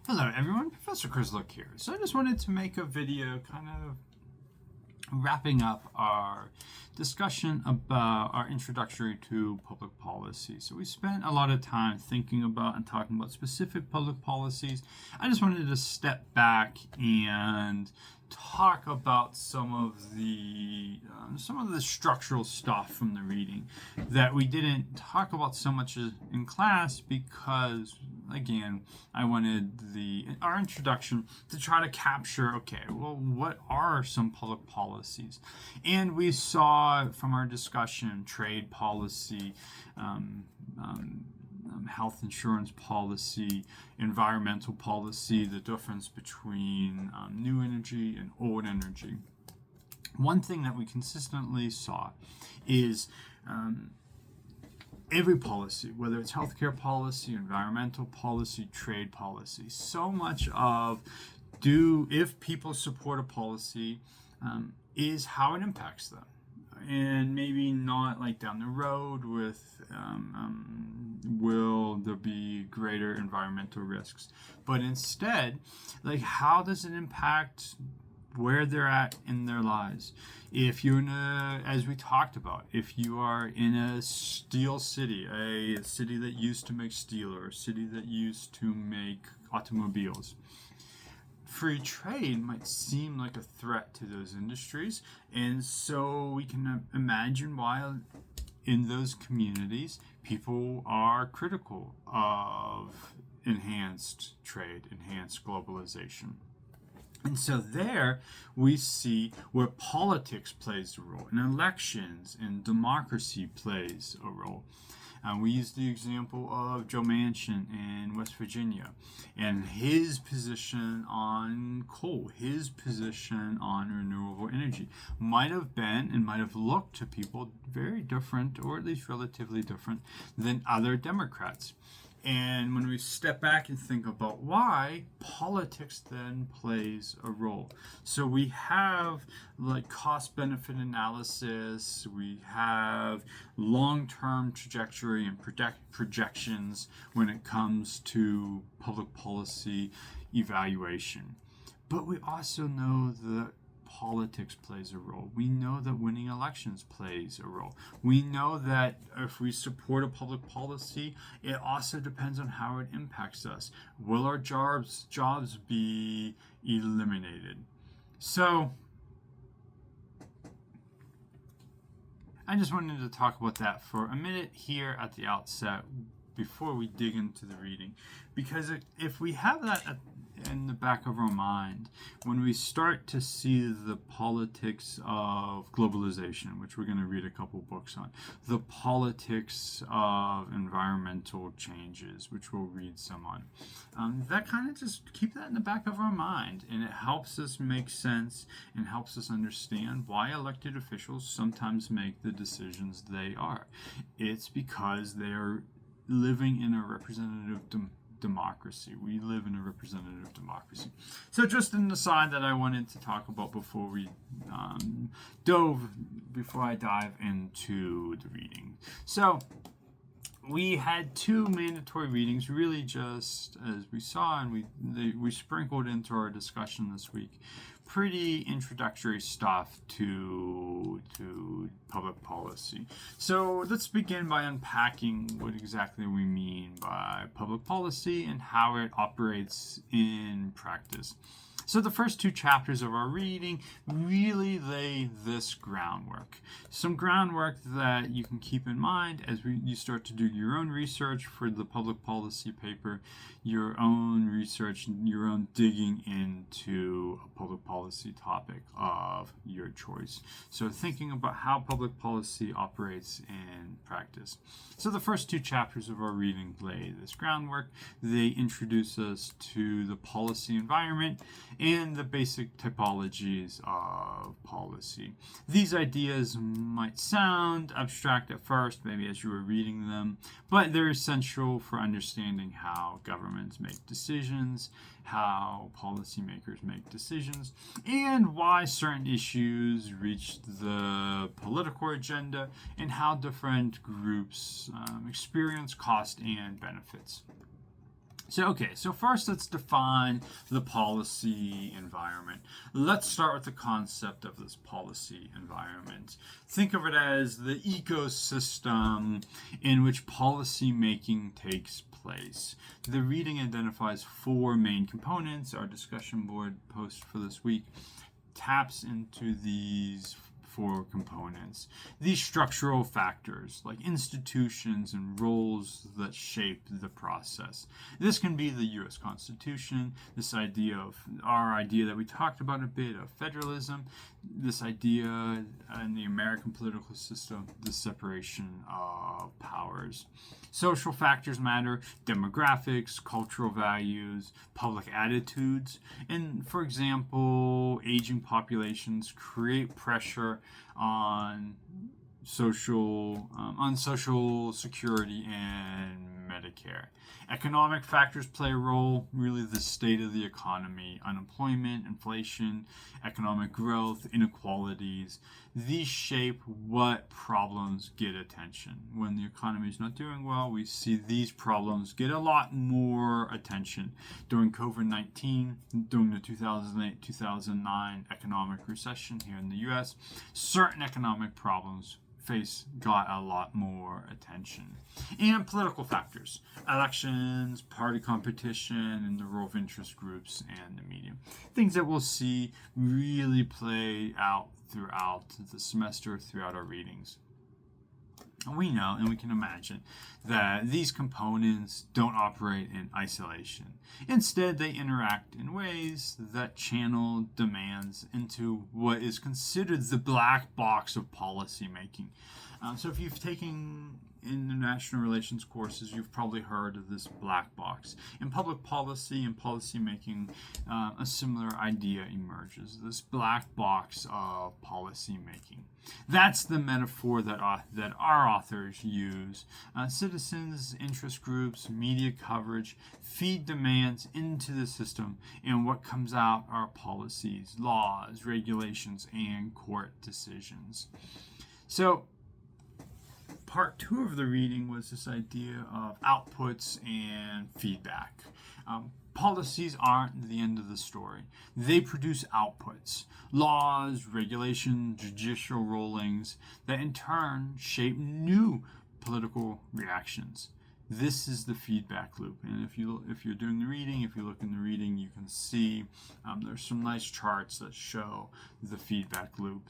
Hello everyone, Professor Chris Look here. So I just wanted to make a video kind of wrapping up our discussion about our introductory to public policy. So we spent a lot of time thinking about and talking about specific public policies. I just wanted to step back and talk about some of the structural stuff from the reading that we didn't talk about so much in class because again I wanted our introduction to try to capture what are some public policies, and we saw from our discussion trade policy, health insurance policy, environmental policy, the difference between new energy and old energy. One thing that we consistently saw is every policy, whether it's healthcare policy, environmental policy, trade policy, so much of if people support a policy is how it impacts them. And maybe not like down the road with will there be greater environmental risks, but instead, like, how does it impact where they're at in their lives? If you're as we talked about, if you are in a steel city, a city that used to make steel or a city that used to make automobiles, free trade might seem like a threat to those industries, and so we can imagine why in those communities people are critical of enhanced trade, enhanced globalization. And so there we see where politics plays a role, and elections and democracy plays a role. We used the example of Joe Manchin in West Virginia and his position on coal, his position on renewable energy might have been and might have looked to people very different, or at least relatively different, than other Democrats. And when we step back and think about why, politics then plays a role. So we have like cost benefit analysis, we have long-term trajectory and projections when it comes to public policy evaluation. But we also know that politics plays a role. We know that winning elections plays a role. We know that if we support a public policy, it also depends on how it impacts us. Will our jobs be eliminated? So I just wanted to talk about that for a minute here at the outset before we dig into the reading, because if we have that in the back of our mind when we start to see the politics of globalization, which we're going to read a couple books on, the politics of environmental changes, which we'll read some on, that kind of just keep that in the back of our mind, and it helps us make sense and helps us understand why elected officials sometimes make the decisions they are. It's because they are living in a representative democracy. We live in a representative democracy. So just an aside that I wanted to talk about before I dive into the reading. So we had two mandatory readings, really just as we saw, and we sprinkled into our discussion this week pretty introductory stuff to public policy. So let's begin by unpacking what exactly we mean by public policy and how it operates in practice. So the first two chapters of our reading really lay this groundwork. Some groundwork that you can keep in mind as you start to do your own research for the public policy paper, your own research, your own digging into a public policy topic of your choice. So thinking about how public policy operates in practice. So the first two chapters of our reading lay this groundwork. They introduce us to the policy environment and the basic typologies of policy. These ideas might sound abstract at first, maybe as you were reading them, but they're essential for understanding how governments make decisions, how policymakers make decisions, and why certain issues reach the political agenda, and how different groups experience cost and benefits. So first let's define the policy environment. Let's start with the concept of this policy environment. Think of it as the ecosystem in which policy making takes place. The reading identifies four main components. Our discussion board post for this week taps into these four components. These structural factors, like institutions and roles that shape the process. This can be the U.S. Constitution, this idea of our idea that we talked about a bit of federalism, this idea in the American political system, the separation of powers. Social factors matter, demographics, cultural values, public attitudes, and for example, aging populations create pressure on social security and Medicare. Economic factors play a role, really the state of the economy, unemployment, inflation, economic growth, inequalities. These shape what problems get attention. When the economy is not doing well, we see these problems get a lot more attention. During COVID-19, during the 2008-2009 economic recession here in the US, certain economic problems got a lot more attention. And political factors, elections, party competition, and the role of interest groups and the media. Things that we'll see really play out throughout the semester, throughout our readings. And we know and we can imagine that these components don't operate in isolation. Instead, they interact in ways that channel demands into what is considered the black box of policymaking. So if you've taken international relations courses, you've probably heard of this black box. In public policy and policy making, a similar idea emerges, this black box of policy making. That's the metaphor that our authors use. Citizens, interest groups, media coverage feed demands into the system, and what comes out are policies, laws, regulations, and court decisions. So, part 2 of the reading was this idea of outputs and feedback. Policies aren't the end of the story. They produce outputs, laws, regulations, judicial rulings that in turn shape new political reactions. This is the feedback loop, and if you're doing the reading, if you look in the reading, you can see there's some nice charts that show the feedback loop.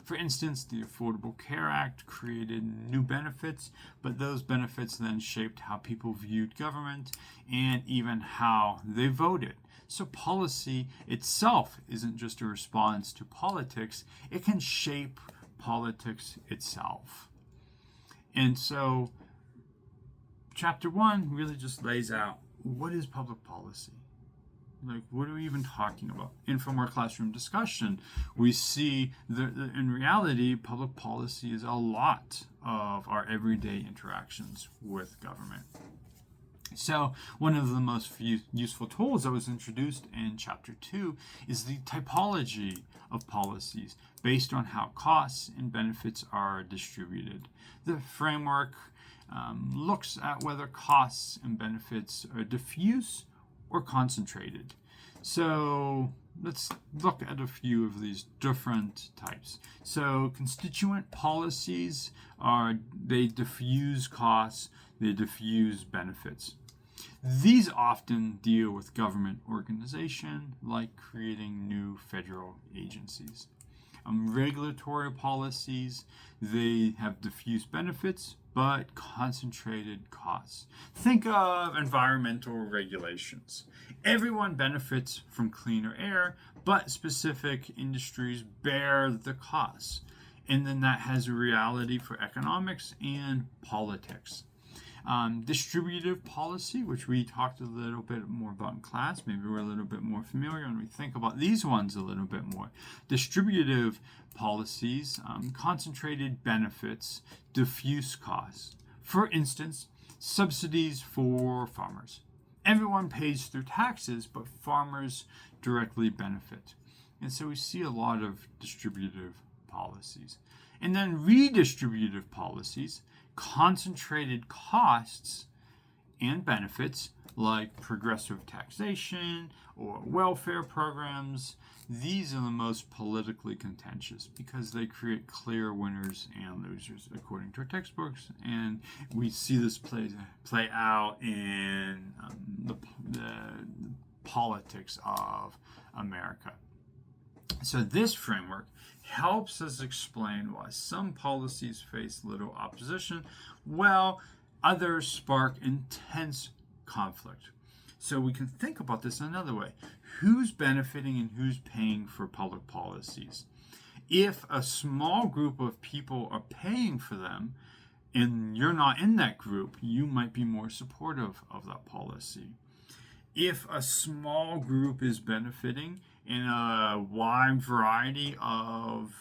For instance, the Affordable Care Act created new benefits, but those benefits then shaped how people viewed government and even how they voted. So policy itself isn't just a response to politics, it can shape politics itself. And so Chapter 1 really just lays out what is public policy. Like, what are we even talking about? And from our classroom discussion, we see that in reality, public policy is a lot of our everyday interactions with government. So one of the most useful tools that was introduced in Chapter 2 is the typology of policies based on how costs and benefits are distributed. The framework looks at whether costs and benefits are diffuse or concentrated. So let's look at a few of these different types. So constituent policies they diffuse costs, they diffuse benefits. These often deal with government organization, like creating new federal agencies. Regulatory policies, they have diffuse benefits, but concentrated costs. Think of environmental regulations. Everyone benefits from cleaner air, but specific industries bear the costs. And then that has a reality for economics and politics. Distributive policy, which we talked a little bit more about in class, maybe we're a little bit more familiar and we think about these ones a little bit more. Distributive policies, concentrated benefits, diffuse costs. For instance, subsidies for farmers. Everyone pays through taxes, but farmers directly benefit. And so we see a lot of distributive policies. And then redistributive policies, concentrated costs and benefits like progressive taxation or welfare programs. These are the most politically contentious because they create clear winners and losers according to our textbooks, and we see this play out in the politics of America. So this framework helps us explain why some policies face little opposition while others spark intense conflict. So we can think about this another way. Who's benefiting and who's paying for public policies? If a small group of people are paying for them and you're not in that group, you might be more supportive of that policy. If a small group is benefiting and a wide variety of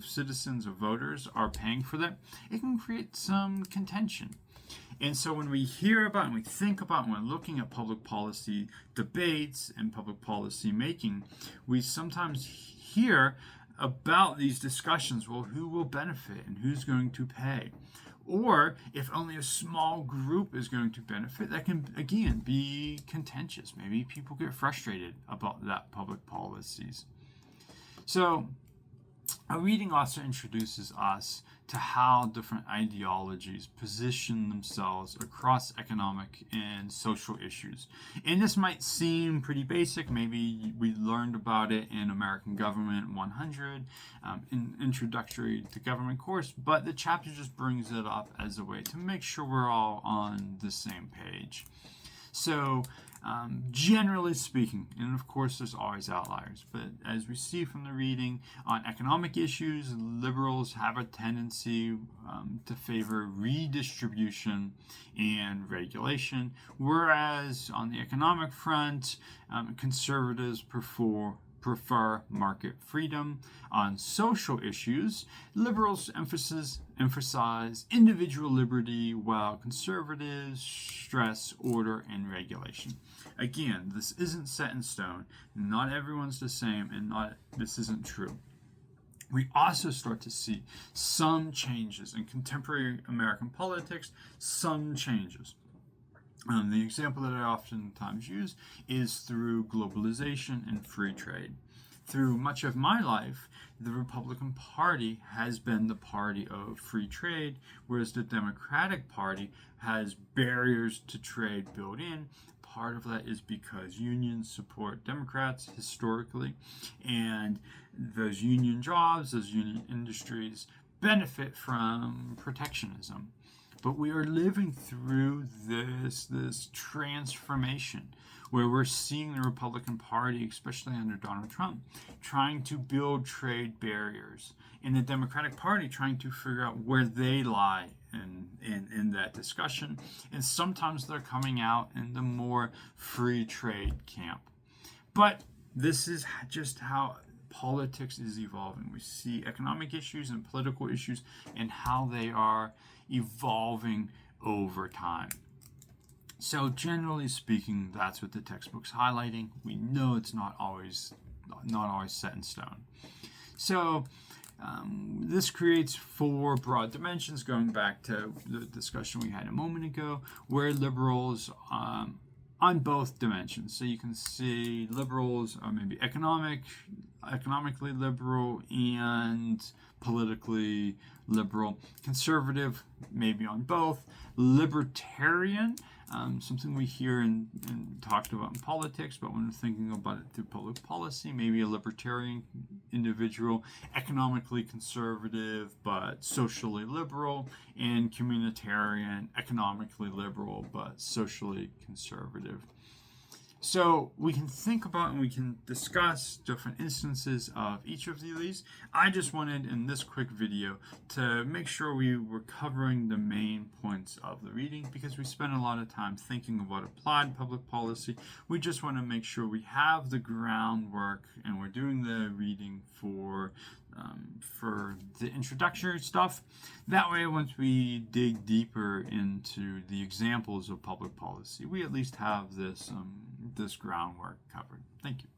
citizens or voters are paying for that, it can create some contention. And so when we hear about and we think about and we're looking at public policy debates and public policy making, we sometimes hear about these discussions. Well, who will benefit and who's going to pay? Or if only a small group is going to benefit, that can, again, be contentious. Maybe people get frustrated about that public policies. So our reading also introduces us to how different ideologies position themselves across economic and social issues. And this might seem pretty basic. Maybe we learned about it in American Government 100, in Introductory to Government course, but the chapter just brings it up as a way to make sure we're all on the same page. So generally speaking, and of course there's always outliers, but as we see from the reading on economic issues, liberals have a tendency to favor redistribution and regulation, whereas on the economic front, conservatives prefer market freedom. On social issues, liberals emphasize individual liberty, while conservatives stress order and regulation. Again, this isn't set in stone. Not everyone's the same, and this isn't true. We also start to see some changes in contemporary American politics, some changes. The example that I oftentimes use is through globalization and free trade. Through much of my life, the Republican Party has been the party of free trade, whereas the Democratic Party has barriers to trade built in. Part of that is because unions support Democrats historically, and those union jobs, those union industries benefit from protectionism. But we are living through this transformation where we're seeing the Republican Party, especially under Donald Trump, trying to build trade barriers, and the Democratic Party trying to figure out where they lie in that discussion. And sometimes they're coming out in the more free trade camp. But this is just how politics is evolving. We see economic issues and political issues and how they are evolving over time. So generally speaking, that's what the textbook's highlighting. We know it's not always set in stone. So this creates four broad dimensions, going back to the discussion we had a moment ago, where liberals on both dimensions. So you can see liberals are maybe economically liberal and politically liberal. Conservative, maybe on both. Libertarian, something we hear and talked about in politics, but when we're thinking about it through public policy, maybe a libertarian individual. Economically conservative, but socially liberal. And communitarian, economically liberal, but socially conservative. So we can think about and we can discuss different instances of each of these. I just wanted in this quick video to make sure we were covering the main points of the reading, because we spend a lot of time thinking about applied public policy. We just want to make sure we have the groundwork and we're doing the reading for the introductory stuff. That way, once we dig deeper into the examples of public policy, we at least have this groundwork covered. Thank you.